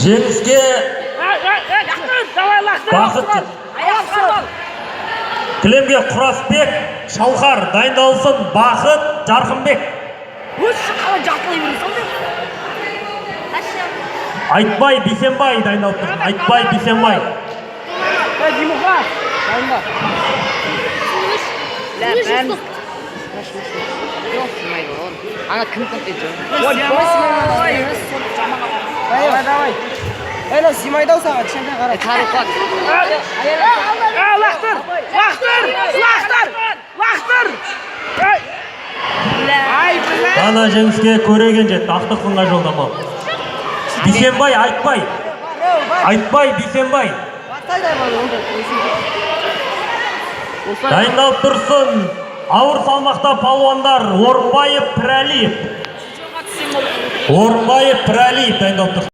Жеңіске бақыт Кілемге Құрасбек Шалқар дайындалсын. Бақыт Жарқынбек. Айтбай Бейсенбай дайындалып тұр. Айтбай Бейсенбай. Ана кім қымтайды? Давай. Эна симайдау саған, кішкентай қара. Тарықат. Лақтыр! Ана жеңіске көреген жетті. Ақтық сынға жолдама. Бейсенбай, Айтбай. Айтбай, Бейсенбай. Дайындалып тұрсын. Ауыр салмақта палуандар Орынбаев Пірәлиев. Орынбаев Пірәлиев дайындалып тұрсын.